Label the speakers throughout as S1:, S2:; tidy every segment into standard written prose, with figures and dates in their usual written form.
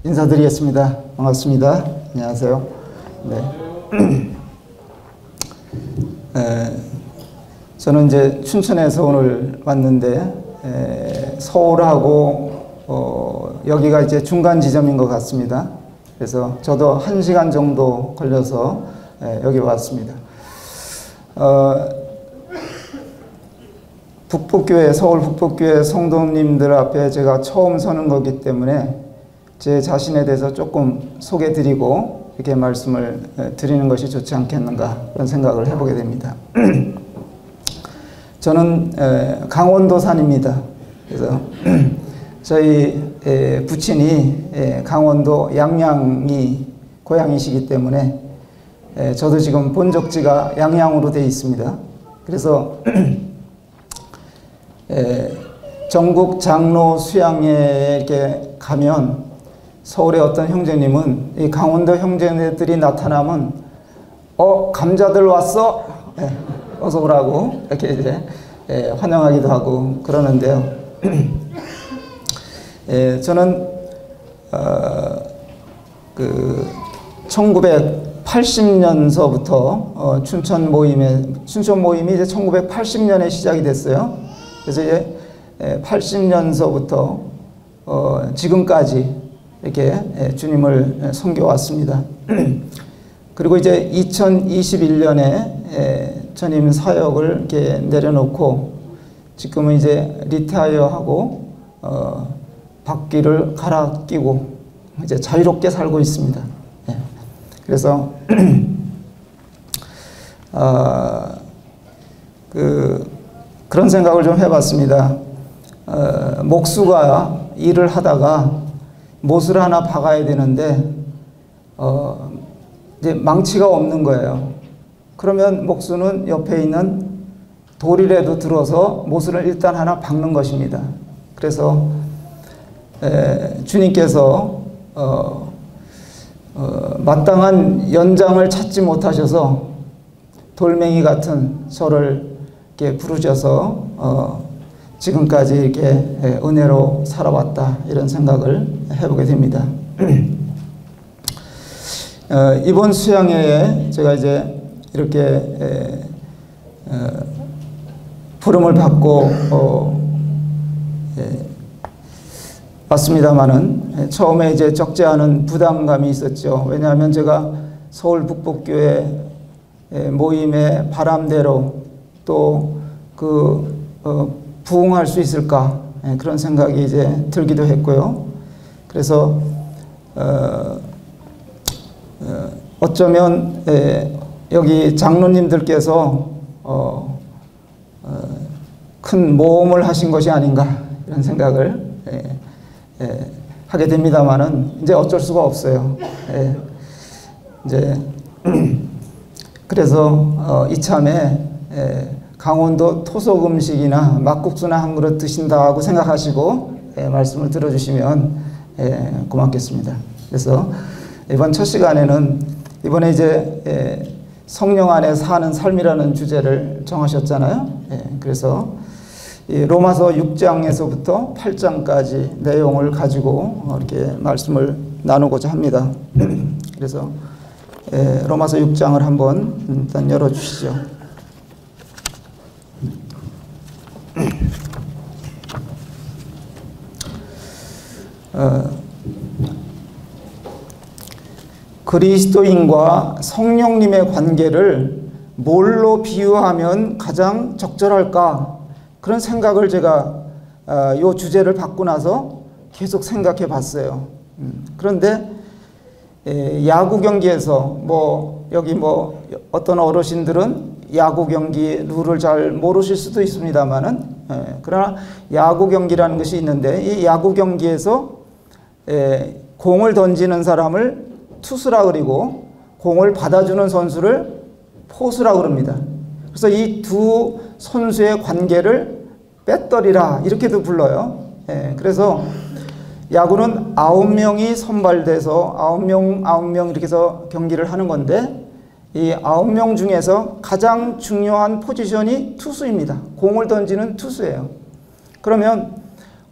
S1: 인사드리겠습니다. 반갑습니다. 안녕하세요. 네. 저는 이제 춘천에서 오늘 왔는데, 서울하고 여기가 이제 중간 지점인 것 같습니다. 그래서 저도 1시간 정도 걸려서 여기 왔습니다. 북북교회, 서울 북북교회 성도님들 앞에 제가 처음 서는 거기 때문에 제 자신에 대해서 조금 소개드리고 이렇게 말씀을 드리는 것이 좋지 않겠는가 그런 생각을 해보게 됩니다. 저는 강원도산입니다. 그래서 저희 부친이 강원도 양양이 고향이시기 때문에 저도 지금 본적지가 양양으로 되어 있습니다. 그래서 전국 장로 수양회에 이렇게 가면 서울의 어떤 형제님은 이 강원도 형제들이 나타나면 감자들 왔어? 어서 오라고 이렇게 이제 환영하기도 하고 그러는데요. 저는 1980년서부터 춘천 모임이 이제 1980년에 시작이 됐어요. 그래서 이제 80년서부터 지금까지 이렇게 주님을 섬겨왔습니다. 그리고 이제 2021년에 전임 사역을 이렇게 내려놓고 지금은 이제 리타이어하고 바퀴를 갈아 끼고 이제 자유롭게 살고 있습니다. 그래서 그런 생각을 좀 해봤습니다. 목수가 일을 하다가 못을 하나 박아야 되는데 이제 망치가 없는 거예요. 그러면 목수는 옆에 있는 돌이라도 들어서 못을 일단 하나 박는 것입니다. 그래서 주님께서 마땅한 연장을 찾지 못하셔서 돌멩이 같은 저를 이렇게 부르셔서 지금까지 이렇게 은혜로 살아왔다 이런 생각을 해보게 됩니다. 이번 수양회에 제가 이제 이렇게 부름을 받고 왔습니다만은 처음에 이제 적지 않은 부담감이 있었죠. 왜냐하면 제가 서울 북북교회 모임의 바람대로 또 부응할 수 있을까 그런 생각이 이제 들기도 했고요. 그래서 어쩌면 여기 장로님들께서 큰 모험을 하신 것이 아닌가 이런 생각을 하게 됩니다만은 이제 어쩔 수가 없어요. 이제 그래서 이참에 강원도 토속 음식이나 막국수나 한 그릇 드신다고 생각하시고 말씀을 들어주시면 고맙겠습니다. 그래서 이번 첫 시간에는 이번에 이제 성령 안에 사는 삶이라는 주제를 정하셨잖아요. 그래서 로마서 6장에서부터 8장까지 내용을 가지고 이렇게 말씀을 나누고자 합니다. 그래서 로마서 6장을 한번 일단 열어주시죠. 그리스도인과 성령님의 관계를 뭘로 비유하면 가장 적절할까 그런 생각을 제가 이 주제를 받고 나서 계속 생각해 봤어요. 그런데 야구 경기에서 여기 어떤 어르신들은 야구 경기 룰을 잘 모르실 수도 있습니다만은 그러나 야구 경기라는 것이 있는데 이 야구 경기에서 공을 던지는 사람을 투수라 그리고 공을 받아주는 선수를 포수라 그럽니다. 그래서 이 두 선수의 관계를 배터리라 이렇게도 불러요. 그래서 야구는 9명이 선발돼서 9명 이렇게 해서 경기를 하는 건데 이 9명 중에서 가장 중요한 포지션이 투수입니다. 공을 던지는 투수예요. 그러면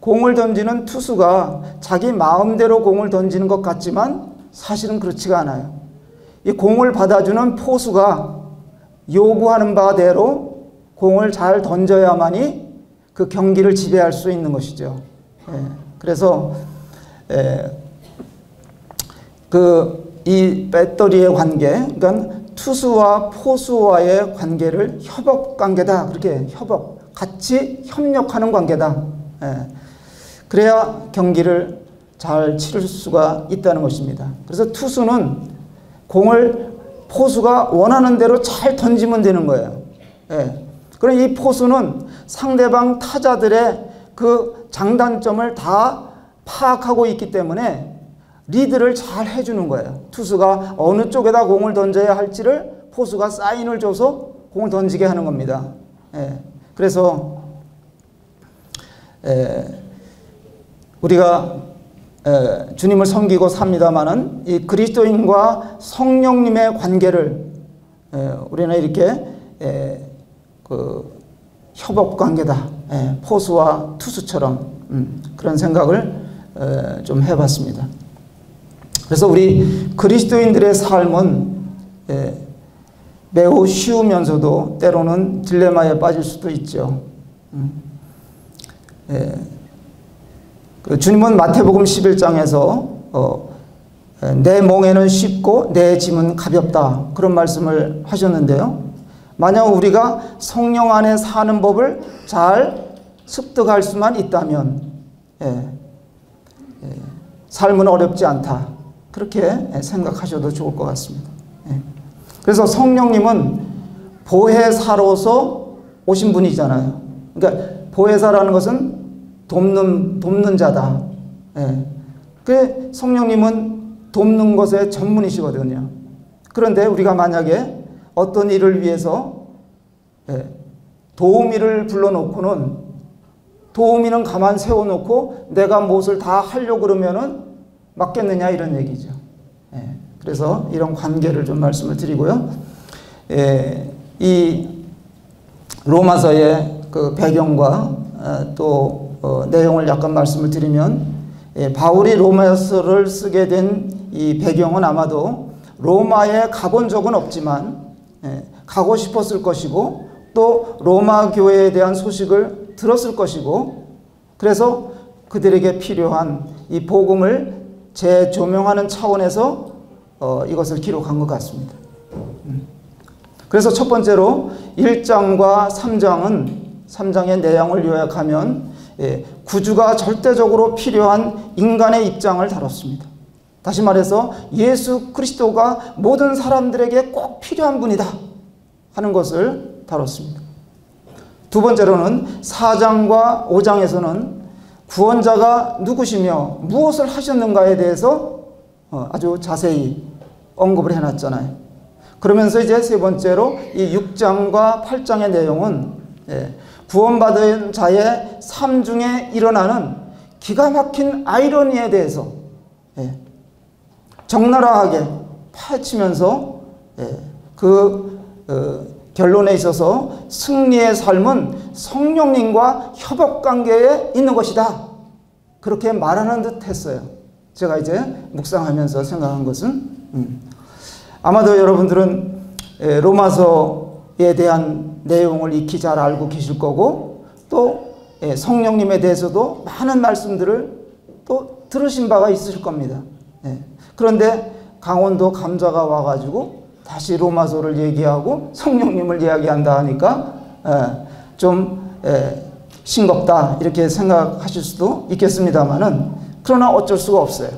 S1: 공을 던지는 투수가 자기 마음대로 공을 던지는 것 같지만 사실은 그렇지가 않아요. 이 공을 받아주는 포수가 요구하는 바대로 공을 잘 던져야만이 그 경기를 지배할 수 있는 것이죠. 그래서 이 배터리의 관계, 그러니까 투수와 포수와의 관계를 협업 관계다. 그렇게 같이 협력하는 관계다. 그래야 경기를 잘 치를 수가 있다는 것입니다. 그래서 투수는 공을 포수가 원하는 대로 잘 던지면 되는 거예요. 그럼 이 포수는 상대방 타자들의 그 장단점을 다 파악하고 있기 때문에 리드를 잘 해주는 거예요. 투수가 어느 쪽에다 공을 던져야 할지를 포수가 사인을 줘서 공을 던지게 하는 겁니다. 그래서 우리가 주님을 섬기고 삽니다마는 이 그리스도인과 성령님의 관계를 우리는 이렇게 협업 관계다. 포수와 투수처럼 그런 생각을 좀 해봤습니다. 그래서 우리 그리스도인들의 삶은 매우 쉬우면서도 때로는 딜레마에 빠질 수도 있죠. 주님은 마태복음 11장에서 내 멍에는 쉽고 내 짐은 가볍다, 그런 말씀을 하셨는데요. 만약 우리가 성령 안에 사는 법을 잘 습득할 수만 있다면 삶은 어렵지 않다, 그렇게 생각하셔도 좋을 것 같습니다. 그래서 성령님은 보혜사로서 오신 분이잖아요. 그러니까 보혜사라는 것은 돕는 자다. 그 성령님은 돕는 것에 전문이시거든요. 그런데 우리가 만약에 어떤 일을 위해서 도우미를 불러놓고는 도우미는 가만 세워놓고 내가 무엇을 다 하려고 그러면은 맞겠느냐, 이런 얘기죠. 그래서 이런 관계를 좀 말씀을 드리고요. 이 로마서의 그 배경과 또 내용을 약간 말씀을 드리면, 바울이 로마서를 쓰게 된 이 배경은 아마도 로마에 가본 적은 없지만 가고 싶었을 것이고, 또 로마 교회에 대한 소식을 들었을 것이고, 그래서 그들에게 필요한 이 복음을 재조명하는 차원에서 이것을 기록한 것 같습니다. 그래서 첫 번째로 1장과 3장의 내용을 요약하면 구주가 절대적으로 필요한 인간의 입장을 다뤘습니다. 다시 말해서 예수 그리스도가 모든 사람들에게 꼭 필요한 분이다 하는 것을 다뤘습니다. 두 번째로는 4장과 5장에서는 구원자가 누구시며 무엇을 하셨는가에 대해서 아주 자세히 언급을 해놨잖아요. 그러면서 이제 세 번째로 이 6장과 8장의 내용은 구원받은 자의 삶 중에 일어나는 기가 막힌 아이러니에 대해서 적나라하게 파헤치면서 그 결론에 있어서 승리의 삶은 성령님과 협업관계에 있는 것이다, 그렇게 말하는 듯 했어요. 제가 이제 묵상하면서 생각한 것은 아마도 여러분들은 로마서에 대한 내용을 익히 잘 알고 계실 거고, 또 성령님에 대해서도 많은 말씀들을 또 들으신 바가 있으실 겁니다. 그런데 강원도 감자가 와가지고 다시 로마서를 얘기하고 성령님을 이야기한다 하니까 좀 싱겁다, 이렇게 생각하실 수도 있겠습니다만은, 그러나 어쩔 수가 없어요.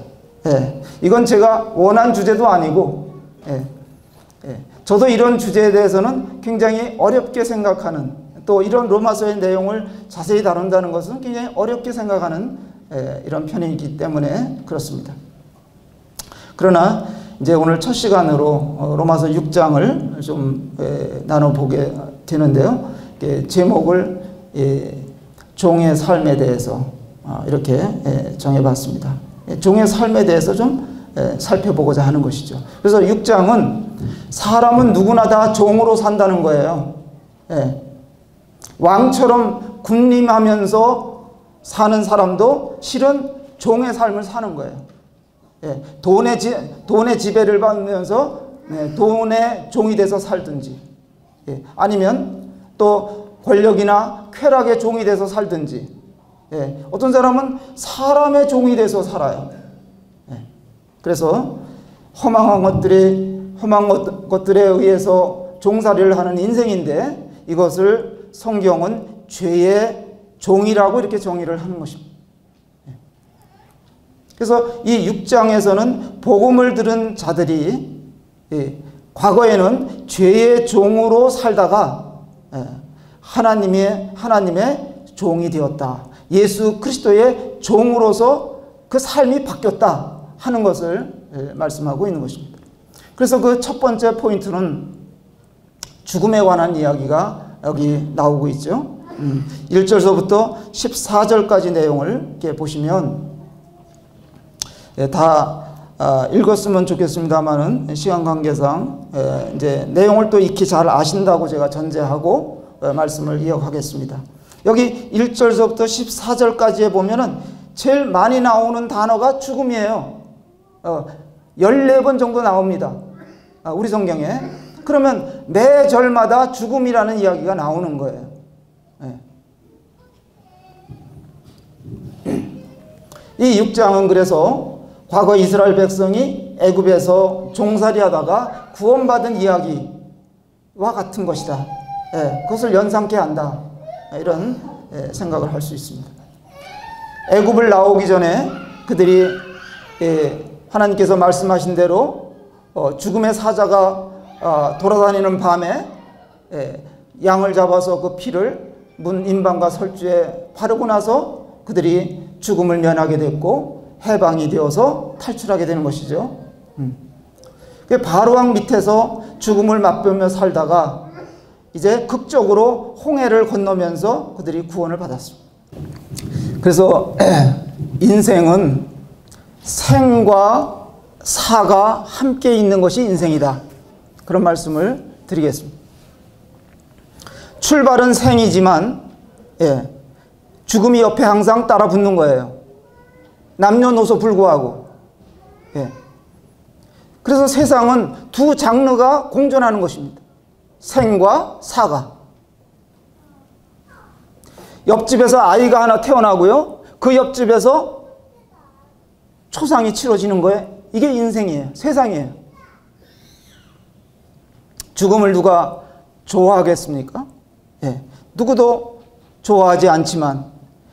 S1: 이건 제가 원한 주제도 아니고, 저도 이런 주제에 대해서는 굉장히 어렵게 생각하는, 또 이런 로마서의 내용을 자세히 다룬다는 것은 굉장히 어렵게 생각하는 이런 편이기 때문에 그렇습니다. 그러나 이제 오늘 첫 시간으로 로마서 6장을 좀 나눠보게 되는데요. 제목을 종의 삶에 대해서 이렇게 정해봤습니다. 종의 삶에 대해서 좀 살펴보고자 하는 것이죠. 그래서 6장은 사람은 누구나 다 종으로 산다는 거예요. 왕처럼 군림하면서 사는 사람도 실은 종의 삶을 사는 거예요. 예, 돈의 지배를 받으면서 돈의 종이 돼서 살든지, 예, 아니면 또 권력이나 쾌락의 종이 돼서 살든지, 예, 어떤 사람은 사람의 종이 돼서 살아요. 예, 그래서 험한 것들에 의해서 종살이를 하는 인생인데, 이것을 성경은 죄의 종이라고 이렇게 정의를 하는 것입니다. 그래서 이 6장에서는 복음을 들은 자들이 과거에는 죄의 종으로 살다가 하나님의 종이 되었다. 예수 그리스도의 종으로서 그 삶이 바뀌었다 하는 것을 말씀하고 있는 것입니다. 그래서 그 첫 번째 포인트는 죽음에 관한 이야기가 여기 나오고 있죠. 1절서부터 14절까지 내용을 이렇게 보시면 다 읽었으면 좋겠습니다만은 시간 관계상 이제 내용을 또 익히 잘 아신다고 제가 전제하고 말씀을 이어가겠습니다. 여기 1절서부터 14절까지에 보면은 제일 많이 나오는 단어가 죽음이에요. 14번 정도 나옵니다. 우리 성경에. 그러면 매 절마다 죽음이라는 이야기가 나오는 거예요. 이 6장은 그래서 과거 이스라엘 백성이 애굽에서 종살이하다가 구원받은 이야기와 같은 것이다. 그것을 연상케 한다. 이런 생각을 할 수 있습니다. 애굽을 나오기 전에 그들이 하나님께서 말씀하신 대로 죽음의 사자가 돌아다니는 밤에 양을 잡아서 그 피를 문 인방과 설주에 바르고 나서 그들이 죽음을 면하게 됐고 해방이 되어서 탈출하게 되는 것이죠. 바로왕 밑에서 죽음을 맛보며 살다가 이제 극적으로 홍해를 건너면서 그들이 구원을 받았습니다. 그래서 인생은 생과 사가 함께 있는 것이 인생이다. 그런 말씀을 드리겠습니다. 출발은 생이지만 죽음이 옆에 항상 따라 붙는 거예요. 남녀노소 불구하고. 그래서 세상은 두 장르가 공존하는 것입니다. 생과 사가. 옆집에서 아이가 하나 태어나고요, 그 옆집에서 초상이 치러지는 거예요. 이게 인생이에요. 세상이에요. 죽음을 누가 좋아하겠습니까? 누구도 좋아하지 않지만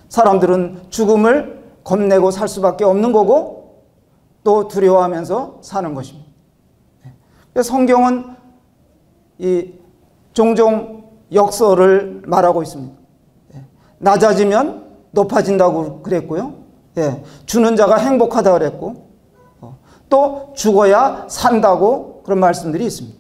S1: 사람들은 죽음을 겁내고 살 수밖에 없는 거고 또 두려워하면서 사는 것입니다. 성경은 종종 역설을 말하고 있습니다. 낮아지면 높아진다고 그랬고요. 주는 자가 행복하다 그랬고, 또 죽어야 산다고 그런 말씀들이 있습니다.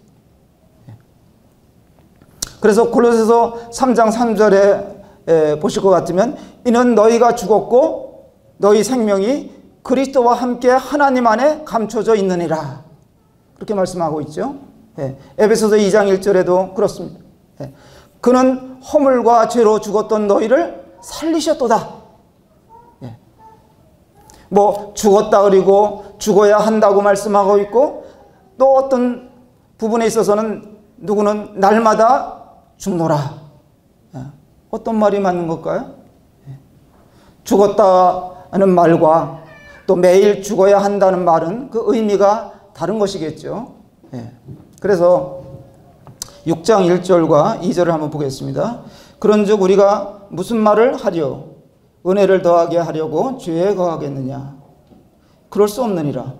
S1: 그래서 골로새서 3장 3절에 보실 것 같으면 이는 너희가 죽었고 너희 생명이 그리스도와 함께 하나님 안에 감춰져 있느니라, 그렇게 말씀하고 있죠. 에베소서 2장 1절에도 그렇습니다. 그는 허물과 죄로 죽었던 너희를 살리셨도다. 뭐 죽었다 그리고 죽어야 한다고 말씀하고 있고, 또 어떤 부분에 있어서는 누구는 날마다 죽노라. 어떤 말이 맞는 걸까요? 죽었다는 말과 또 매일 죽어야 한다는 말은 그 의미가 다른 것이겠죠. 그래서 6장 1절과 2절을 한번 보겠습니다. 그런즉 우리가 무슨 말을 하려? 은혜를 더하게 하려고 죄에 거하겠느냐? 그럴 수 없느니라.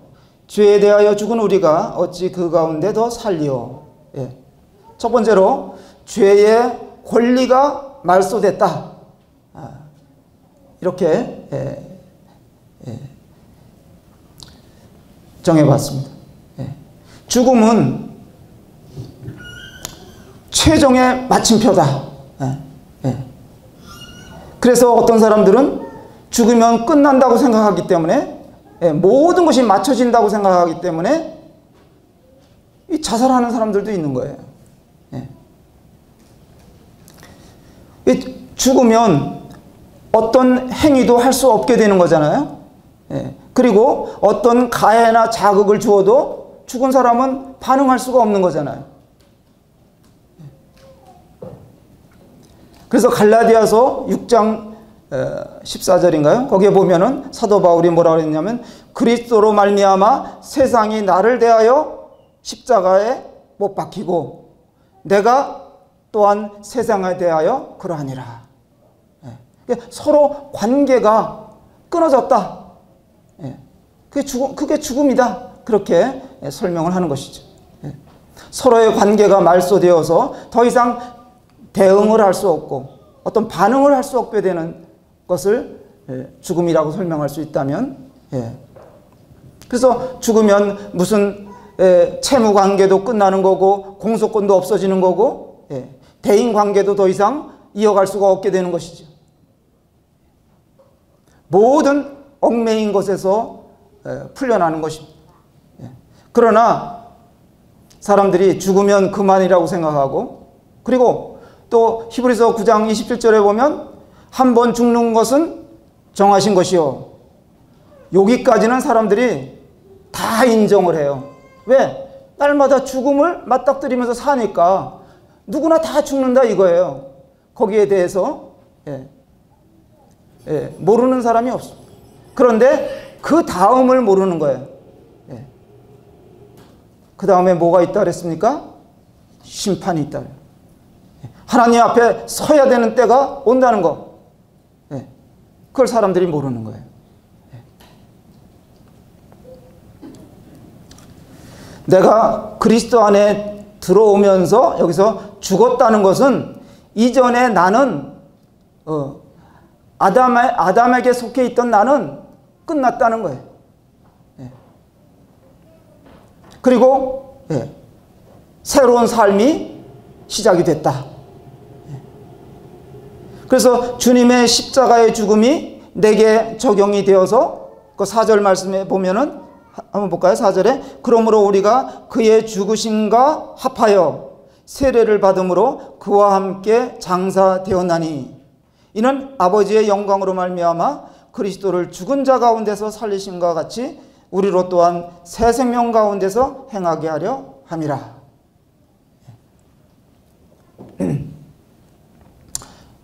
S1: 죄에 대하여 죽은 우리가 어찌 그 가운데 더 살리오? 첫 번째로 죄의 권리가 말소됐다. 이렇게 정해봤습니다. 죽음은 최종의 마침표다. 그래서 어떤 사람들은 죽으면 끝난다고 생각하기 때문에, 모든 것이 맞춰진다고 생각하기 때문에 자살하는 사람들도 있는 거예요. 죽으면 어떤 행위도 할 수 없게 되는 거잖아요. 예. 그리고 어떤 가해나 자극을 주어도 죽은 사람은 반응할 수가 없는 거잖아요. 그래서 갈라디아서 6장 14절인가요? 거기에 보면은 사도 바울이 뭐라고 했냐면 그리스도로 말미암아 세상이 나를 대하여 십자가에 못 박히고 내가 또한 세상에 대하여 그러하니라. 서로 관계가 끊어졌다. 그게 죽음이다. 그렇게 설명을 하는 것이죠. 서로의 관계가 말소되어서 더 이상 대응을 할 수 없고 어떤 반응을 할 수 없게 되는 것을 죽음이라고 설명할 수 있다면, 그래서 죽으면 무슨 채무 관계도 끝나는 거고 공소권도 없어지는 거고 대인 관계도 더 이상 이어갈 수가 없게 되는 것이죠. 모든 얽매인 것에서 풀려나는 것입니다. 그러나 사람들이 죽으면 그만이라고 생각하고, 그리고 또 히브리서 9장 27절에 보면 한 번 죽는 것은 정하신 것이요. 여기까지는 사람들이 다 인정을 해요. 왜? 날마다 죽음을 맞닥뜨리면서 사니까 누구나 다 죽는다 이거예요. 거기에 대해서 모르는 사람이 없습니다. 그런데 그 다음을 모르는 거예요. 그 다음에 뭐가 있다 그랬습니까? 심판이 있다. 하나님 앞에 서야 되는 때가 온다는 거. 그걸 사람들이 모르는 거예요. 내가 그리스도 안에 들어오면서 여기서 죽었다는 것은 이전에 나는 아담에게 속해 있던 나는 끝났다는 거예요. 그리고 새로운 삶이 시작이 됐다. 그래서 주님의 십자가의 죽음이 내게 적용이 되어서 그 4절 말씀에 보면은 한번 볼까요? 4절에 그러므로 우리가 그의 죽으심과 합하여 세례를 받음으로 그와 함께 장사되었나니 이는 아버지의 영광으로 말미암아 그리스도를 죽은 자 가운데서 살리심과 같이 우리로 또한 새 생명 가운데서 행하게 하려 함이라.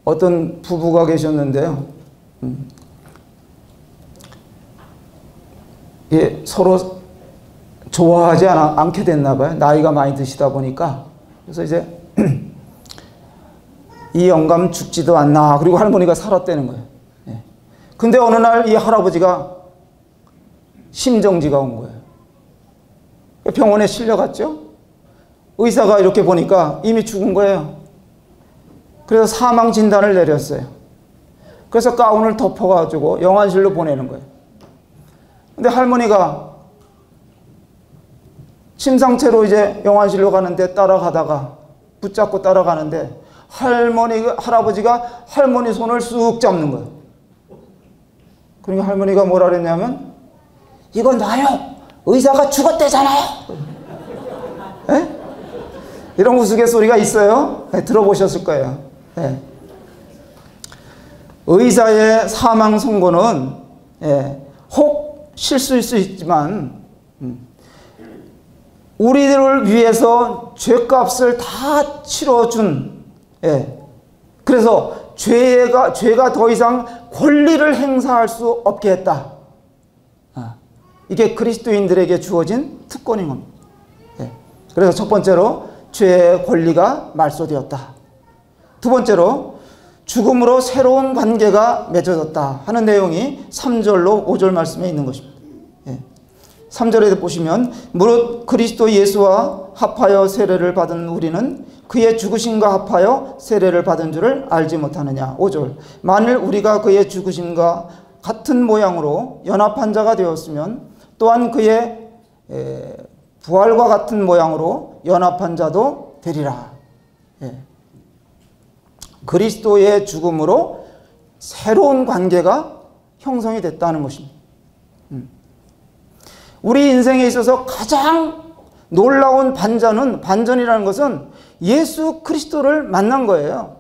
S1: 어떤 부부가 계셨는데요. 서로 좋아하지 않게 됐나 봐요. 나이가 많이 드시다 보니까. 그래서 이제 이 영감 죽지도 않나. 그리고 할머니가 살았다는 거예요. 근데 어느 날 이 할아버지가 심정지가 온 거예요. 병원에 실려갔죠. 의사가 이렇게 보니까 이미 죽은 거예요. 그래서 사망 진단을 내렸어요. 그래서 가운을 덮어가지고 영안실로 보내는 거예요. 근데 할머니가 심상체로 이제 영안실로 가는데 따라가다가 붙잡고 따라가는데 할아버지가 할머니 손을 쑥 잡는 거예요. 그러니까 할머니가 뭐라 그랬냐면 이건 놔요. 의사가 죽었대잖아요. 이런 우스갯소리가 있어요. 들어보셨을 거예요. 의사의 사망 선고는 혹 실수일 수 있지만 우리들을 위해서 죄값을 다 치러준, 그래서 죄가 더 이상 권리를 행사할 수 없게 했다. 이게 그리스도인들에게 주어진 특권인 겁니다. 그래서 첫 번째로 죄의 권리가 말소되었다. 두 번째로 죽음으로 새로운 관계가 맺어졌다 하는 내용이 3절로 5절 말씀에 있는 것입니다. 3절에 보시면 무릇 그리스도 예수와 합하여 세례를 받은 우리는 그의 죽으심과 합하여 세례를 받은 줄을 알지 못하느냐. 5절 만일 우리가 그의 죽으심과 같은 모양으로 연합한 자가 되었으면 또한 그의 부활과 같은 모양으로 연합한 자도 되리라. 그리스도의 죽음으로 새로운 관계가 형성이 됐다는 것입니다. 우리 인생에 있어서 가장 놀라운 반전이라는 것은 예수 그리스도를 만난 거예요.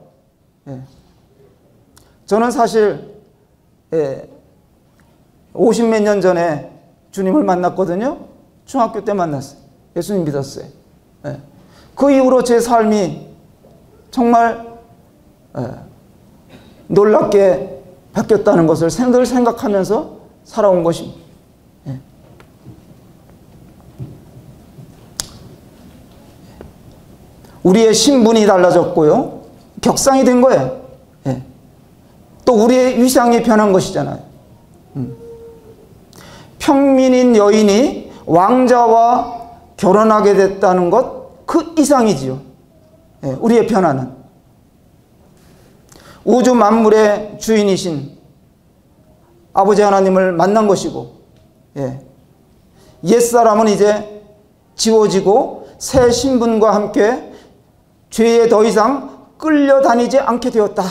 S1: 저는 사실 50몇 년 전에 주님을 만났거든요. 중학교 때 만났어요. 예수님 믿었어요. 그 이후로 제 삶이 정말 놀랍게 바뀌었다는 것을 늘 생각하면서 살아온 것입니다. 우리의 신분이 달라졌고요. 격상이 된 거예요. 또 우리의 위상이 변한 것이잖아요. 평민인 여인이 왕자와 결혼하게 됐다는 것, 그 이상이지요. 우리의 변화는. 우주 만물의 주인이신 아버지 하나님을 만난 것이고, 옛사람은 이제 지워지고 새 신분과 함께 죄에 더 이상 끌려다니지 않게 되었다.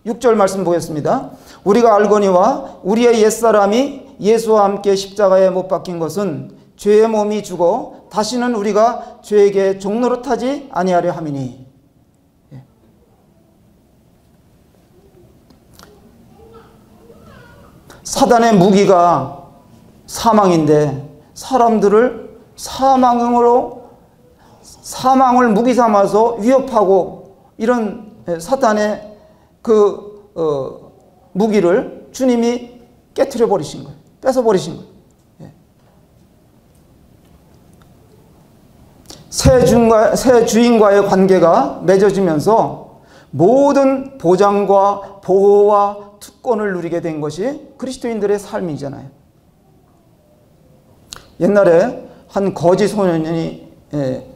S1: 6절 말씀 보겠습니다. 우리가 알거니와 우리의 옛사람이 예수와 함께 십자가에 못 박힌 것은 죄의 몸이 죽어 다시는 우리가 죄에게 종노릇하지 아니하려 함이니. 사단의 무기가 사망인데 사람들을 사망을 무기 삼아서 위협하고 이런 사단의 무기를 주님이 깨트려 버리신 거예요. 뺏어 버리신 거예요. 새 주인과의 관계가 맺어지면서 모든 보장과 보호와 특권을 누리게 된 것이 그리스도인들의 삶이잖아요. 옛날에 한 거지 소년이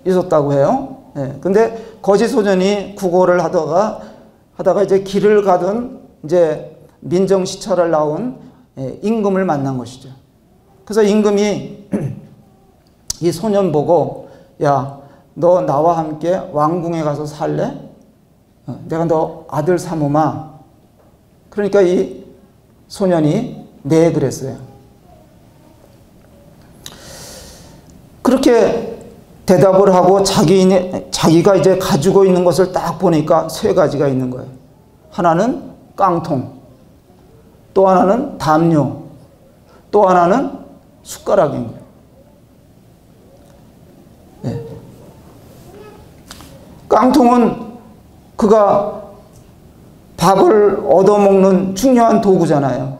S1: 있었다고 해요. 근데 거지 소년이 구걸을 하다가 이제 길을 가던 이제 민정시찰을 나온 임금을 만난 것이죠. 그래서 임금이 이 소년 보고, 야, 너 나와 함께 왕궁에 가서 살래? 내가 너 아들 삼으마. 그러니까 이 소년이 네 그랬어요. 그렇게 대답을 하고 자기가 이제 가지고 있는 것을 딱 보니까 세 가지가 있는 거예요. 하나는 깡통, 또 하나는 담요, 또 하나는 숟가락인 거예요. 깡통은 그가 밥을 얻어먹는 중요한 도구잖아요.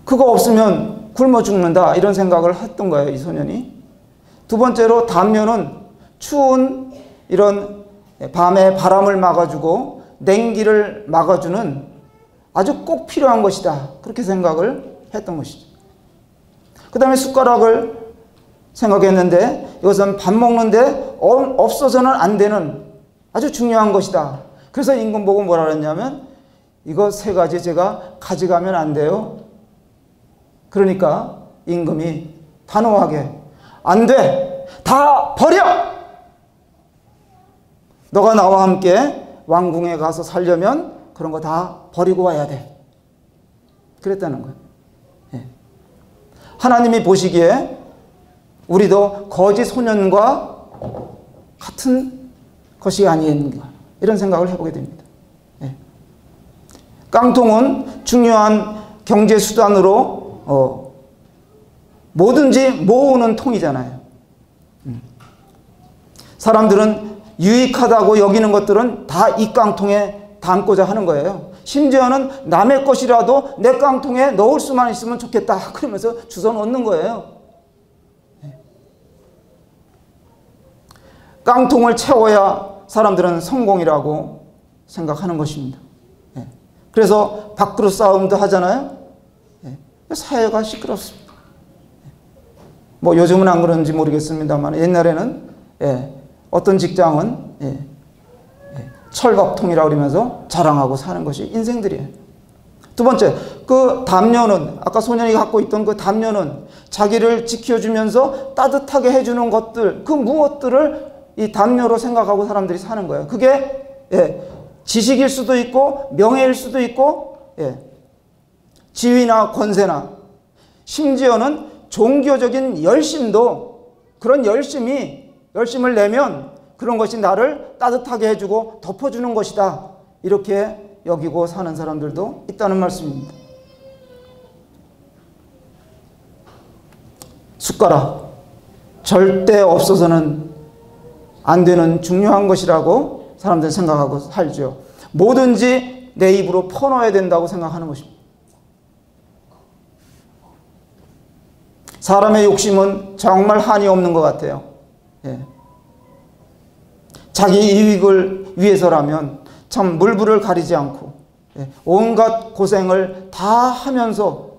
S1: 그거 없으면 굶어 죽는다, 이런 생각을 했던 거예요, 이 소년이. 두 번째로 담요는 추운 이런 밤에 바람을 막아주고 냉기를 막아주는 아주 꼭 필요한 것이다, 그렇게 생각을 했던 것이죠. 그 다음에 숟가락을 생각했는데 이것은 밥 먹는데 없어서는 안 되는 아주 중요한 것이다. 그래서 임금 보고 뭐라 그랬냐면, 이거 세 가지 제가 가져가면 안 돼요. 그러니까 임금이 단호하게, 안 돼! 다 버려! 너가 나와 함께 왕궁에 가서 살려면 그런 거 다 버리고 와야 돼. 그랬다는 거예요. 하나님이 보시기에 우리도 거지 소년과 같은 것이 아닌가, 이런 생각을 해보게 됩니다. 깡통은 중요한 경제 수단으로 뭐든지 모으는 통이잖아요. 사람들은 유익하다고 여기는 것들은 다 이 깡통에 담고자 하는 거예요. 심지어는 남의 것이라도 내 깡통에 넣을 수만 있으면 좋겠다, 그러면서 주워 넣는 거예요. 깡통을 채워야 사람들은 성공이라고 생각하는 것입니다. 그래서 밥그릇 싸움도 하잖아요. 사회가 시끄럽습니다. 뭐 요즘은 안 그런지 모르겠습니다만 옛날에는 어떤 직장은 철밥통이라고 그러면서 자랑하고 사는 것이 인생들이에요. 두 번째, 그 담요는, 아까 소년이 갖고 있던 그 담요는 자기를 지켜주면서 따뜻하게 해주는 것들, 그 무엇들을 이 담요로 생각하고 사람들이 사는 거예요. 그게 지식일 수도 있고 명예일 수도 있고 지위나 권세나, 심지어는 종교적인 열심도, 그런 열심을 내면 그런 것이 나를 따뜻하게 해주고 덮어주는 것이다, 이렇게 여기고 사는 사람들도 있다는 말씀입니다. 숟가락, 절대 없어서는 안 되는 중요한 것이라고 사람들은 생각하고 살죠. 뭐든지 내 입으로 퍼넣어야 된다고 생각하는 것입니다. 사람의 욕심은 정말 한이 없는 것 같아요. 예. 자기 이익을 위해서라면 참 물불을 가리지 않고 온갖 고생을 다 하면서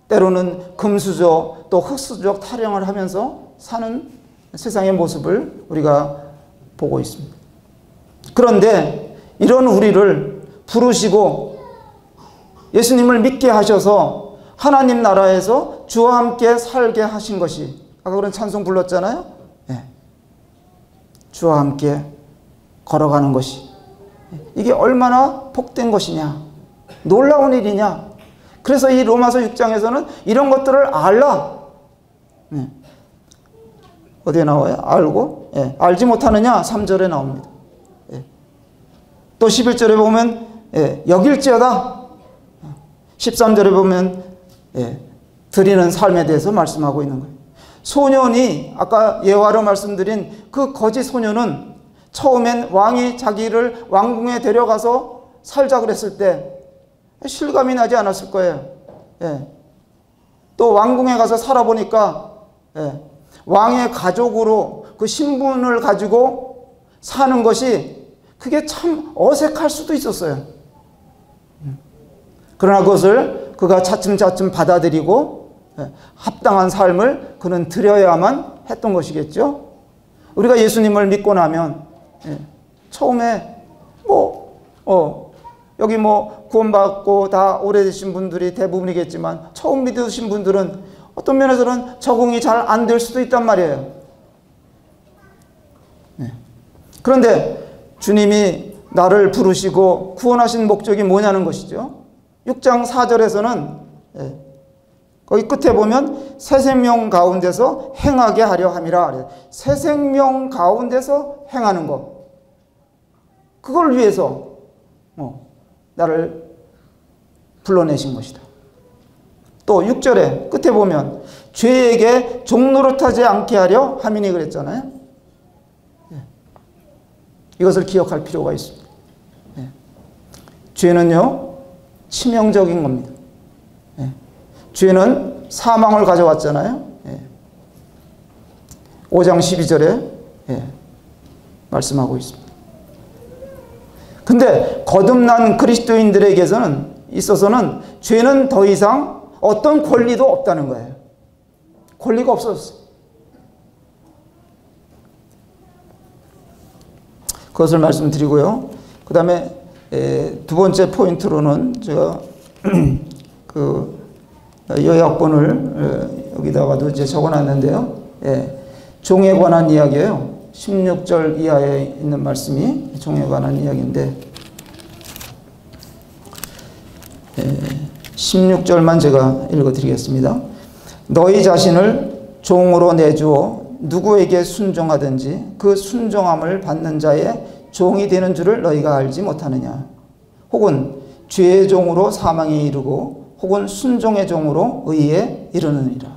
S1: 때로는 금수저 또 흙수저 타령을 하면서 사는 세상의 모습을 우리가 보고 있습니다. 그런데 이런 우리를 부르시고 예수님을 믿게 하셔서 하나님 나라에서 주와 함께 살게 하신 것이, 아까 그런 찬송 불렀잖아요. 네. 주와 함께 걸어가는 것이 이게 얼마나 복된 것이냐, 놀라운 일이냐. 그래서 이 로마서 6장에서는 이런 것들을 알라. 네. 어디에 나와요? 알고? 네. 알지 못하느냐? 3절에 나옵니다. 네. 또 11절에 보면 여길지어다. 13절에 보면 드리는 삶에 대해서 말씀하고 있는 거예요. 소년이, 아까 예화로 말씀드린 그 거짓 소년은 처음엔 왕이 자기를 왕궁에 데려가서 살자 그랬을 때 실감이 나지 않았을 거예요. 또 왕궁에 가서 살아보니까 왕의 가족으로 그 신분을 가지고 사는 것이 그게 참 어색할 수도 있었어요. 그러나 그것을 그가 차츰차츰 받아들이고 합당한 삶을 그는 드려야만 했던 것이겠죠. 우리가 예수님을 믿고 나면 처음에 여기 구원받고 다 오래되신 분들이 대부분이겠지만 처음 믿으신 분들은 어떤 면에서는 적응이 잘 안 될 수도 있단 말이에요. 그런데 주님이 나를 부르시고 구원하신 목적이 뭐냐는 것이죠. 6장 4절에서는 거기 끝에 보면 새 생명 가운데서 행하게 하려 함이라. 새 생명 가운데서 행하는 것, 그걸 위해서 나를 불러내신 것이다. 또 6절에 끝에 보면 죄에게 종노릇하지 않게 하려 함이니 그랬잖아요. 이것을 기억할 필요가 있습니다. 죄는요, 치명적인 겁니다. 죄는 사망을 가져왔잖아요. 5장 12절에 말씀하고 있습니다. 근데 거듭난 그리스도인들에게서는 있어서는 죄는 더 이상 어떤 권리도 없다는 거예요. 권리가 없었어요. 그것을 말씀드리고요. 그 다음에 두 번째 포인트로는 제가 그 요약본을 여기다가도 이제 적어놨는데요. 종에 관한 이야기예요. 16절 이하에 있는 말씀이 종에 관한 이야기인데 16절만 제가 읽어드리겠습니다. 너희 자신을 종으로 내주어 누구에게 순종하든지 그 순종함을 받는 자의 종이 되는 줄을 너희가 알지 못하느냐. 혹은 죄의 종으로 사망에 이르고 혹은 순종의 종으로 의에 이르느니라.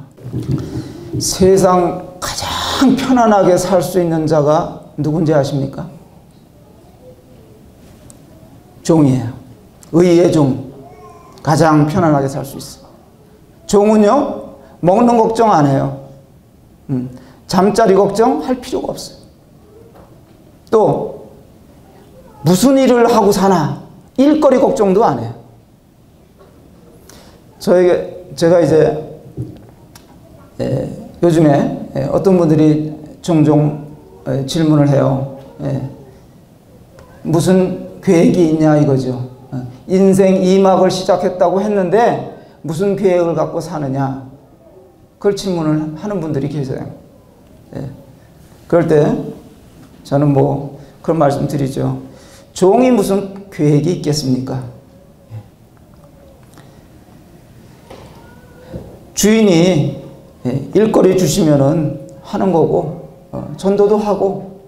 S1: 세상 가장 편안하게 살 수 있는 자가 누군지 아십니까? 종이에요. 의의 종. 가장 편안하게 살 수 있어요. 종은요, 먹는 걱정 안 해요. 잠자리 걱정할 필요가 없어요. 또 무슨 일을 하고 사나 일거리 걱정도 안 해요. 제가 이제 요즘에 어떤 분들이 종종 질문을 해요. 무슨 계획이 있냐 이거죠. 인생 2막을 시작했다고 했는데 무슨 계획을 갖고 사느냐, 그걸 질문을 하는 분들이 계세요. 그럴 때 저는 그런 말씀 드리죠. 종이 무슨 계획이 있겠습니까? 주인이 일거리 주시면은 하는 거고, 전도도 하고,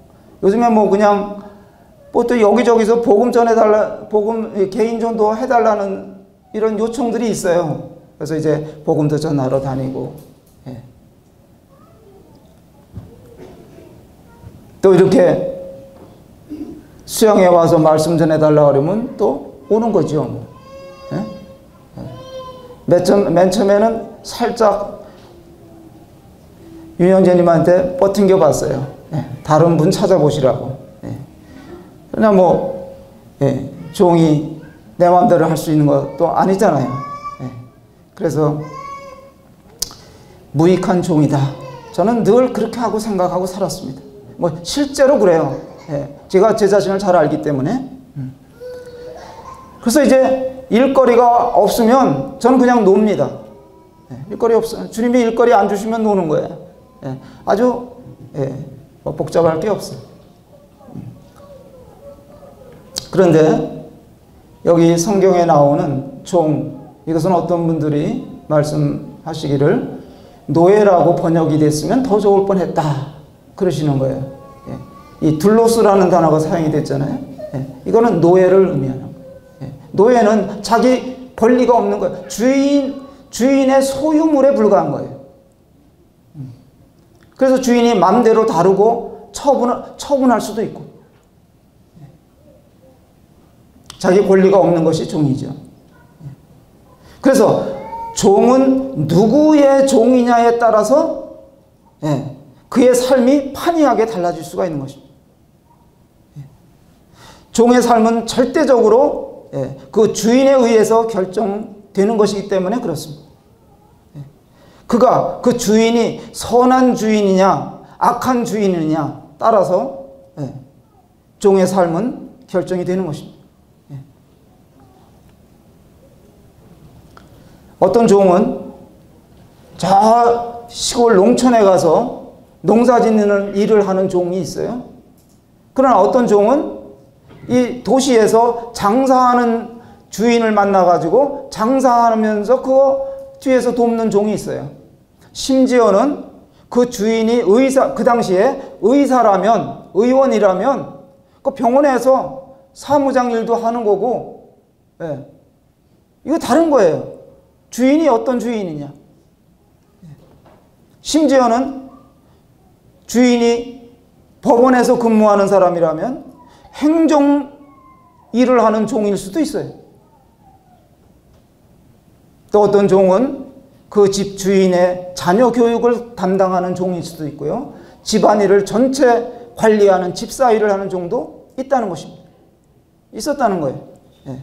S1: 요즘에 그냥 뭐 또 여기저기서 복음 전해달라, 복음 개인 전도 해달라는 이런 요청들이 있어요. 그래서 이제 복음도 전하러 다니고, 예. 또 이렇게 수양에 와서 말씀 전해달라 그러면 또 오는 거죠. 예? 맨 처음에는 살짝 윤영재님한테 버팅겨 봤어요. 예. 다른 분 찾아보시라고. 예. 그냥 뭐, 예. 종이 내 마음대로 할 수 있는 것도 아니잖아요. 예. 그래서 무익한 종이다. 저는 늘 그렇게 하고 생각하고 살았습니다. 뭐 실제로 그래요. 예. 제가 제 자신을 잘 알기 때문에. 그래서 이제 일거리가 없으면 저는 그냥 놉니다. 예. 일거리 없어요. 주님이 일거리 안 주시면 노는 거예요. 예. 아주, 예. 뭐 복잡할 게 없어요. 그런데 여기 성경에 나오는 종, 이것은 어떤 분들이 말씀하시기를 노예라고 번역이 됐으면 더 좋을 뻔했다 그러시는 거예요. 예. 이 둘로스라는 단어가 사용이 됐잖아요. 예. 이거는 노예를 의미하는 거예요. 예. 노예는 자기 권리가 없는 거예요. 주인의 소유물에 불과한 거예요. 그래서 주인이 마음대로 다루고 처분할 수도 있고, 자기 권리가 없는 것이 종이죠. 그래서 종은 누구의 종이냐에 따라서, 예, 그의 삶이 판이하게 달라질 수가 있는 것입니다. 종의 삶은 절대적으로, 예, 그 주인에 의해서 결정되는 것이기 때문에 그렇습니다. 그가 그 주인이 선한 주인이냐 악한 주인이냐 따라서, 예, 종의 삶은 결정이 되는 것입니다. 예. 어떤 종은 저 시골 농촌에 가서 농사 짓는 일을 하는 종이 있어요. 그러나 어떤 종은 이 도시에서 장사하는 주인을 만나가지고 장사하면서 그 뒤에서 돕는 종이 있어요. 심지어는 그 주인이 그 당시에 의사라면, 의원이라면 그 병원에서 사무장 일도 하는 거고, 예. 이거 다른 거예요. 주인이 어떤 주인이냐. 심지어는 주인이 법원에서 근무하는 사람이라면 행정 일을 하는 종일 수도 있어요. 또 어떤 종은 그 집 주인의 자녀 교육을 담당하는 종일 수도 있고요. 집안일을 전체 관리하는 집사일을 하는 종도 있다는 것입니다. 있었다는 거예요. 예.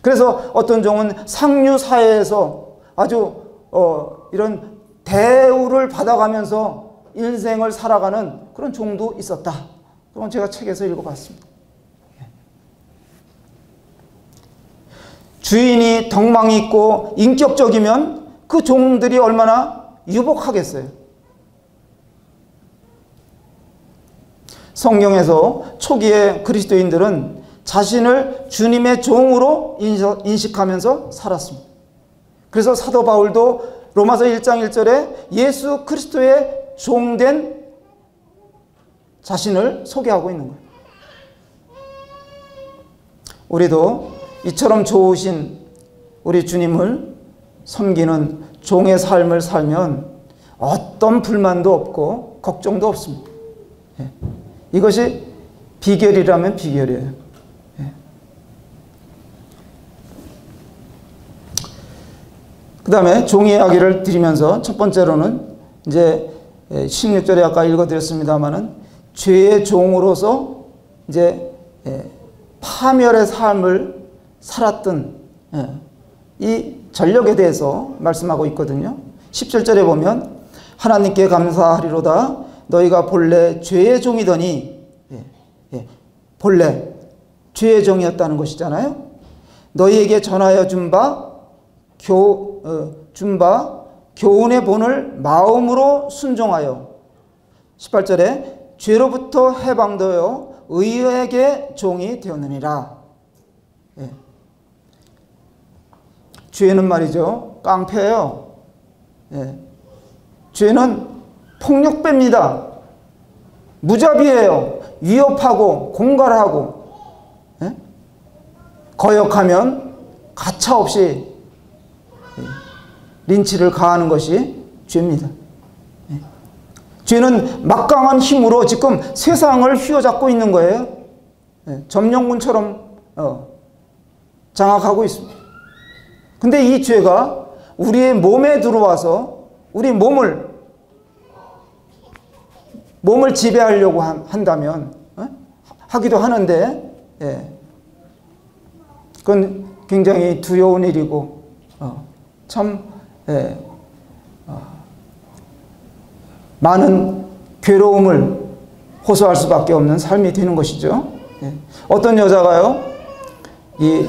S1: 그래서 어떤 종은 상류 사회에서 아주 이런 대우를 받아가면서 인생을 살아가는 그런 종도 있었다. 그건 제가 책에서 읽어봤습니다. 주인이 덕망이 있고 인격적이면 그 종들이 얼마나 유복하겠어요. 성경에서 초기에 그리스도인들은 자신을 주님의 종으로 인식하면서 살았습니다. 그래서 사도 바울도 로마서 1장 1절에 예수 그리스도의 종된 자신을 소개하고 있는 거예요. 우리도 이처럼 좋으신 우리 주님을 섬기는 종의 삶을 살면 어떤 불만도 없고 걱정도 없습니다. 예. 이것이 비결이라면 비결이에요. 예. 그 다음에 종의 이야기를 드리면서 첫 번째로는 이제 16절에 아까 읽어드렸습니다마는 죄의 종으로서 이제 파멸의 삶을 살았던 이 전력에 대해서 말씀하고 있거든요. 17절에 보면 하나님께 감사하리로다 너희가 본래 죄의 종이더니, 본래 죄의 종이었다는 것이잖아요. 너희에게 전하여 준 바 교훈의 본을 마음으로 순종하여 18절에 죄로부터 해방되어 의에게 종이 되었느니라. 예. 죄는 말이죠, 깡패예요. 예. 죄는 폭력배입니다. 무자비해요. 위협하고 공갈하고 거역하면 가차없이 린치를 가하는 것이 죄입니다. 죄는 막강한 힘으로 지금 세상을 휘어잡고 있는 거예요. 점령군처럼 장악하고 있습니다. 근데 이 죄가 우리의 몸에 들어와서 우리 몸을 지배하려고 한다면 하기도 하는데 그건 굉장히 두려운 일이고 참 많은 괴로움을 호소할 수밖에 없는 삶이 되는 것이죠. 어떤 여자가요, 이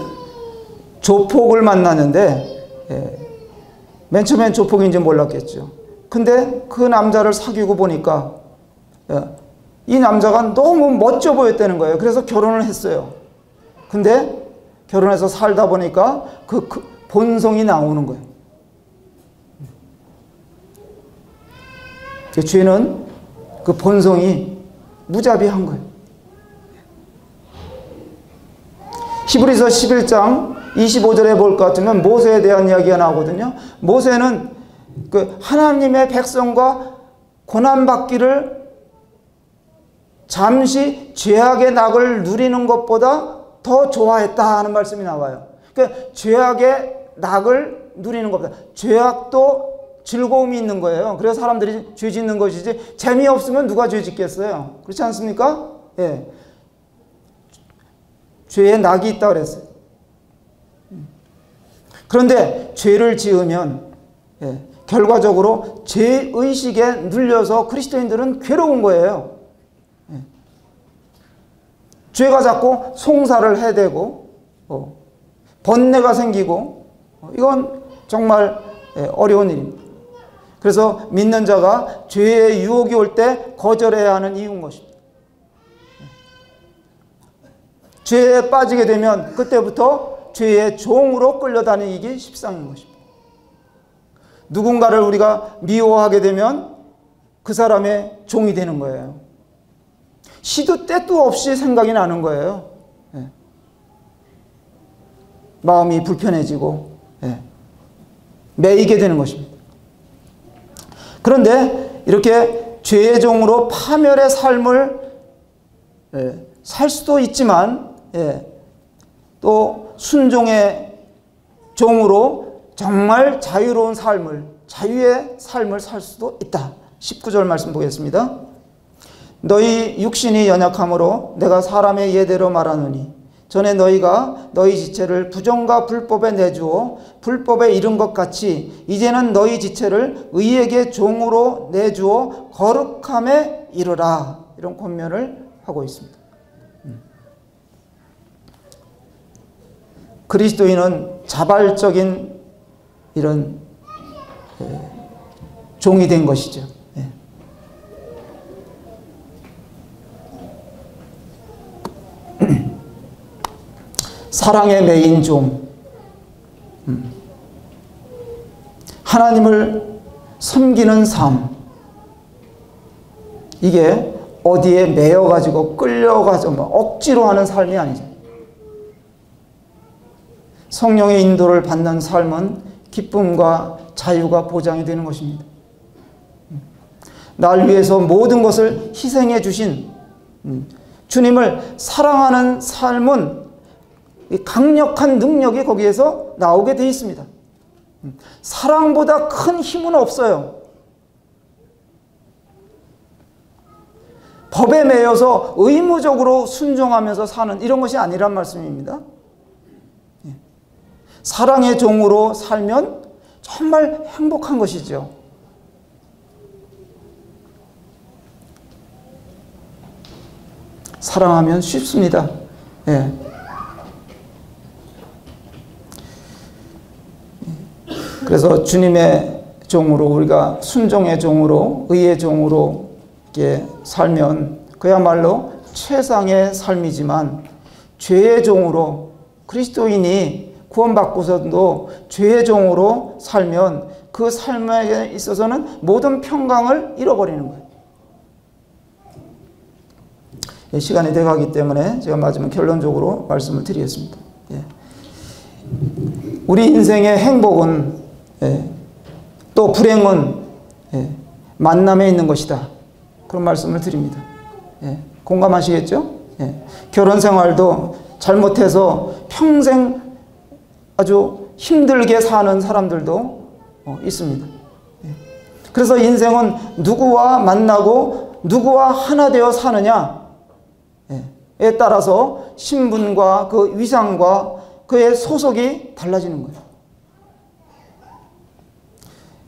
S1: 조폭을 만났는데 맨 처음엔 조폭인지 몰랐겠죠. 근데 그 남자를 사귀고 보니까 이 남자가 너무 멋져 보였다는 거예요. 그래서 결혼을 했어요. 근데 결혼해서 살다 보니까 그 본성이 나오는 거예요. 죄는 그 본성이 무자비한 거예요. 히브리서 11장 25절에 볼 것 같으면 모세에 대한 이야기가 나오거든요. 모세는 그 하나님의 백성과 고난받기를 잠시 죄악의 낙을 누리는 것보다 더 좋아했다 하는 말씀이 나와요. 그러니까 죄악의 낙을 누리는 것보다, 죄악도 즐거움이 있는 거예요. 그래서 사람들이 죄 짓는 것이지, 재미없으면 누가 죄 짓겠어요? 그렇지 않습니까? 예. 죄에 낙이 있다고 그랬어요. 그런데 죄를 지으면 결과적으로 죄의식에 눌려서 그리스도인들은 괴로운 거예요. 죄가 자꾸 송사를 해대고 번뇌가 생기고 이건 정말 어려운 일입니다. 그래서 믿는 자가 죄의 유혹이 올 때 거절해야 하는 이유인 것입니다. 죄에 빠지게 되면 그때부터 죄의 종으로 끌려다니기 십상인 것입니다. 누군가를 우리가 미워하게 되면 그 사람의 종이 되는 거예요. 시도 때도 없이 생각이 나는 거예요. 마음이 불편해지고 매이게 되는 것입니다. 그런데 이렇게 죄의 종으로 파멸의 삶을 살 수도 있지만 또 순종의 종으로 정말 자유로운 삶을, 자유의 삶을 살 수도 있다. 19절 말씀 보겠습니다. 너희 육신이 연약함으로 내가 사람의 예대로 말하노니 전에 너희가 너희 지체를 부정과 불법에 내주어 불법에 이른 것 같이 이제는 너희 지체를 의에게 종으로 내주어 거룩함에 이르라. 이런 권면을 하고 있습니다. 그리스도인은 자발적인 이런 종이 된 것이죠. 사랑의 매인 종, 하나님을 섬기는 삶, 이게 어디에 매여가지고 끌려가서 억지로 하는 삶이 아니죠. 성령의 인도를 받는 삶은 기쁨과 자유가 보장이 되는 것입니다. 날 위해서 모든 것을 희생해 주신 주님을 사랑하는 삶은 강력한 능력이 거기에서 나오게 되어 있습니다. 사랑보다 큰 힘은 없어요. 법에 매여서 의무적으로 순종하면서 사는 이런 것이 아니란 말씀입니다. 사랑의 종으로 살면 정말 행복한 것이죠. 사랑하면 쉽습니다. 그래서 주님의 종으로, 우리가 순종의 종으로, 의의 종으로 이렇게 살면 그야말로 최상의 삶이지만, 죄의 종으로, 그리스도인이 구원받고서도 죄의 종으로 살면 그 삶에 있어서는 모든 평강을 잃어버리는 거예요. 시간이 돼가기 때문에 제가 마지막 결론적으로 말씀을 드리겠습니다. 우리 인생의 행복은 또 불행은 만남에 있는 것이다. 그런 말씀을 드립니다. 공감하시겠죠? 결혼 생활도 잘못해서 평생 아주 힘들게 사는 사람들도 있습니다. 그래서 인생은 누구와 만나고 누구와 하나 되어 사느냐에 따라서 신분과 그 위상과 그의 소속이 달라지는 거예요.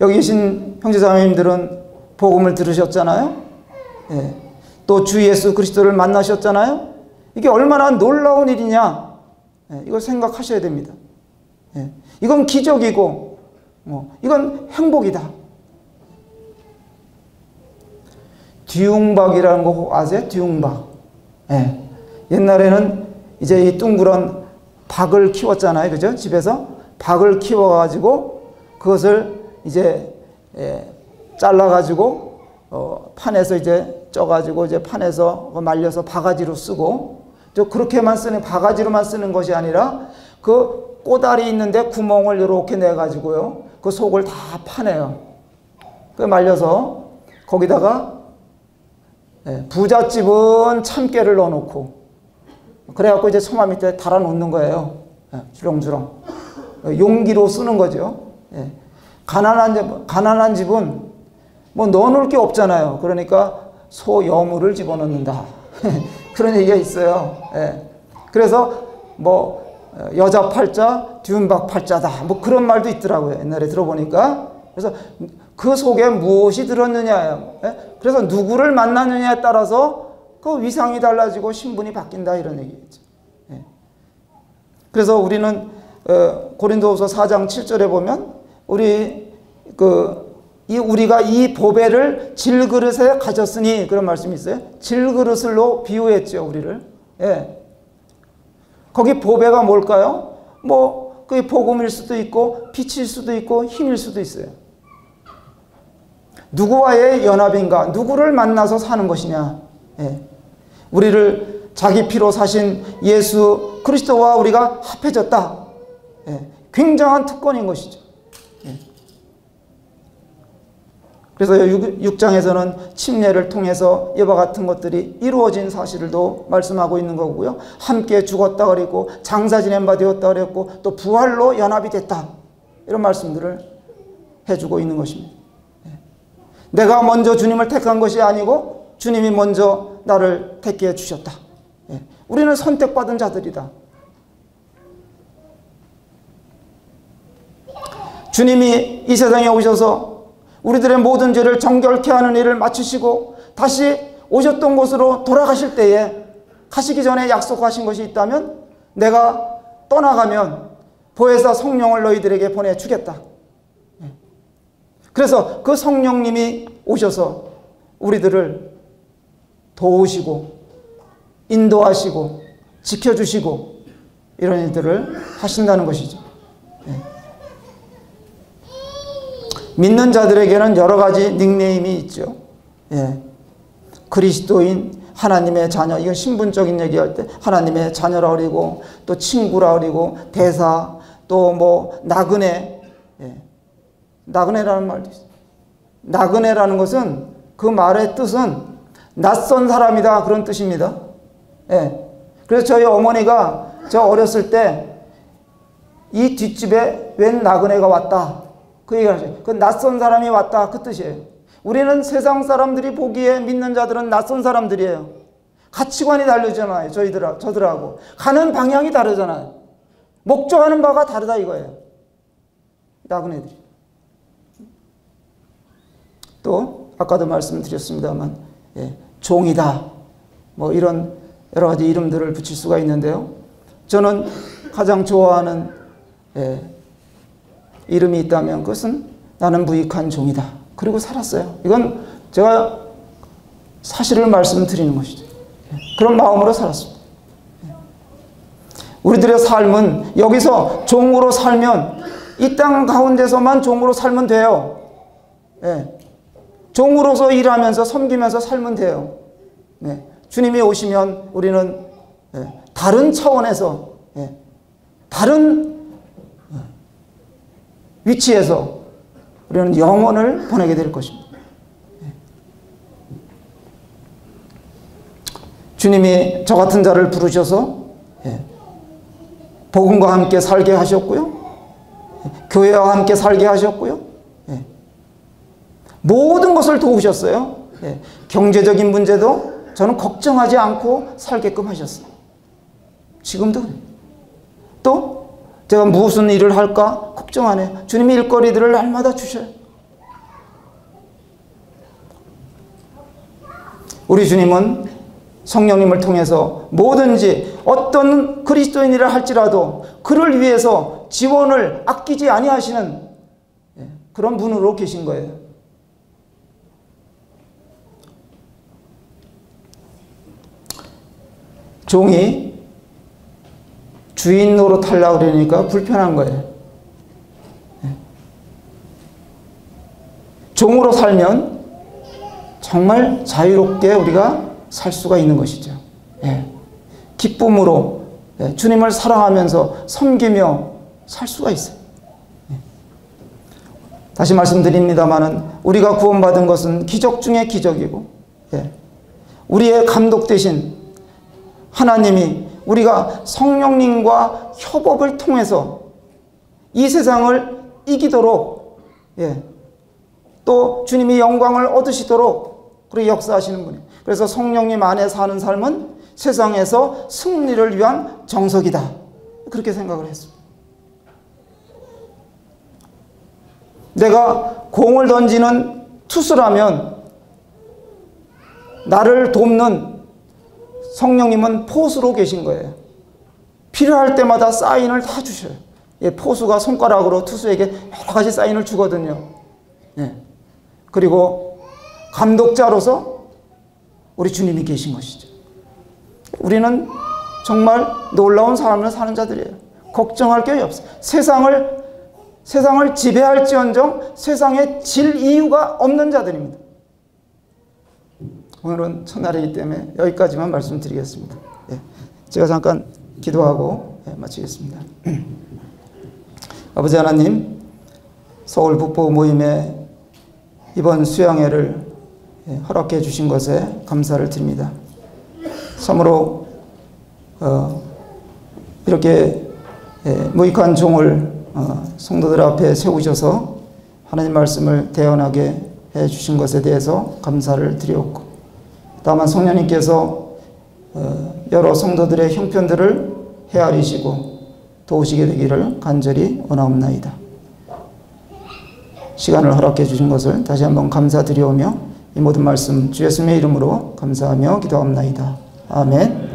S1: 여기 계신 형제자매님들은 복음을 들으셨잖아요. 또 주 예수 그리스도를 만나셨잖아요. 이게 얼마나 놀라운 일이냐, 이걸 생각하셔야 됩니다. 이건 기적이고 이건 행복이다. 뒤웅박이라는 거 아세요? 뒤웅박. 옛날에는 이제 이 둥그런 박을 키웠잖아요. 그죠? 집에서 박을 키워가지고 그것을 이제 잘라가지고 판에서 이제 쪄가지고 이제 판에서 말려서 바가지로 쓰고, 또 그렇게만 쓰는, 바가지로만 쓰는 것이 아니라 그 꼬다리 있는데 구멍을 이렇게 내가지고요, 그 속을 다 파내요. 그 말려서 거기다가 부잣집은 참깨를 넣어놓고, 그래갖고 이제 처마 밑에 달아놓는 거예요. 주렁주렁. 용기로 쓰는 거죠. 가난한 집은 뭐 넣어놓을 게 없잖아요. 그러니까 소여물을 집어넣는다. 그런 얘기가 있어요. 그래서 뭐 여자 팔자, 뒤움박 팔자다. 뭐 그런 말도 있더라고요. 옛날에 들어보니까. 그래서 그 속에 무엇이 들었느냐예요. 그래서 누구를 만나느냐에 따라서 그 위상이 달라지고 신분이 바뀐다, 이런 얘기겠죠. 그래서 우리는 고린도후서 4장 7절에 보면 우리가 이 보배를 질그릇에 가졌으니, 그런 말씀이 있어요. 질그릇으로 비유했죠, 우리를. 거기 보배가 뭘까요? 뭐 그게 복음일 수도 있고 빛일 수도 있고 힘일 수도 있어요. 누구와의 연합인가? 누구를 만나서 사는 것이냐? 우리를 자기 피로 사신 예수 그리스도와 우리가 합해졌다. 굉장한 특권인 것이죠. 그래서 6장에서는 침례를 통해서 이와 같은 것들이 이루어진 사실을도 말씀하고 있는 거고요. 함께 죽었다 그랬고, 장사 지낸 바 되었다 그랬고, 또 부활로 연합이 됐다, 이런 말씀들을 해주고 있는 것입니다. 내가 먼저 주님을 택한 것이 아니고 주님이 먼저 나를 택해 주셨다. 우리는 선택받은 자들이다. 주님이 이 세상에 오셔서 우리들의 모든 죄를 정결케 하는 일을 마치시고 다시 오셨던 곳으로 돌아가실 때에, 가시기 전에 약속하신 것이 있다면, 내가 떠나가면 보혜사 성령을 너희들에게 보내주겠다. 그래서 그 성령님이 오셔서 우리들을 도우시고 인도하시고 지켜주시고 이런 일들을 하신다는 것이죠. 믿는 자들에게는 여러 가지 닉네임이 있죠. 그리스도인, 하나님의 자녀, 이건 신분적인 얘기할 때 하나님의 자녀라 그러고, 또 친구라 그러고, 대사, 또 뭐 나그네, 나그네라는 말도 있어요. 나그네라는 것은, 그 말의 뜻은 낯선 사람이다, 그런 뜻입니다. 그래서 저희 어머니가 저 어렸을 때 이 뒷집에 웬 나그네가 왔다, 그 얘기를 하죠. 그 낯선 사람이 왔다, 그 뜻이에요. 우리는 세상 사람들이 보기에, 믿는 자들은 낯선 사람들이에요. 가치관이 다르잖아요. 저들하고 가는 방향이 다르잖아요. 목적하는 바가 다르다, 이거예요. 나그네들이. 또 아까도 말씀드렸습니다만 종이다, 뭐 이런 여러 가지 이름들을 붙일 수가 있는데요. 저는 가장 좋아하는 이름이 있다면 그것은 나는 무익한 종이다. 그리고 살았어요. 이건 제가 사실을 말씀드리는 것이죠. 그런 마음으로 살았습니다. 우리들의 삶은 여기서 종으로 살면, 이 땅 가운데서만 종으로 살면 돼요. 종으로서 일하면서 섬기면서 살면 돼요. 주님이 오시면 우리는 다른 차원에서, 다른 위치에서 우리는 영혼을 보내게 될 것입니다. 주님이 저 같은 자를 부르셔서 복음과 함께 살게 하셨고요, 교회와 함께 살게 하셨고요, 모든 것을 도우셨어요. 경제적인 문제도 저는 걱정하지 않고 살게끔 하셨어요. 지금도 그래요. 또 제가 무슨 일을 할까 걱정 안 해요. 주님이 일거리들을 날마다 주셔요. 우리 주님은 성령님을 통해서 뭐든지 어떤 그리스도인이라 할지라도 그를 위해서 지원을 아끼지 아니하시는 그런 분으로 계신 거예요. 종이 주인 노릇하려고 그러니까 불편한 거예요. 종으로 살면 정말 자유롭게 우리가 살 수가 있는 것이죠. 기쁨으로 주님을 사랑하면서 섬기며 살 수가 있어요. 다시 말씀드립니다마는 우리가 구원받은 것은 기적 중에 기적이고, 우리의 감독 대신 하나님이 우리가 성령님과 협업을 통해서 이 세상을 이기도록, 또 주님이 영광을 얻으시도록 그렇게 역사하시는 분이에요. 그래서 성령님 안에 사는 삶은 세상에서 승리를 위한 정석이다, 그렇게 생각을 했습니다. 내가 공을 던지는 투수라면 나를 돕는 성령님은 포수로 계신 거예요. 필요할 때마다 사인을 다 주셔요. 포수가 손가락으로 투수에게 여러 가지 사인을 주거든요. 그리고 감독자로서 우리 주님이 계신 것이죠. 우리는 정말 놀라운 삶을 사는 자들이에요. 걱정할 게 없어요. 세상을 지배할지언정 세상에 질 이유가 없는 자들입니다. 오늘은 첫날이기 때문에 여기까지만 말씀드리겠습니다. 제가 잠깐 기도하고 마치겠습니다. 아버지 하나님, 서울 북부 모임에 이번 수양회를 허락해 주신 것에 감사를 드립니다. 참으로 이렇게 무익한 종을 성도들 앞에 세우셔서 하나님 말씀을 대언하게 해 주신 것에 대해서 감사를 드리옵고, 다만 성령님께서 여러 성도들의 형편들을 헤아리시고 도우시게 되기를 간절히 원하옵나이다. 시간을 허락해 주신 것을 다시 한번 감사드리오며 이 모든 말씀 주 예수님의 이름으로 감사하며 기도합나이다. 아멘.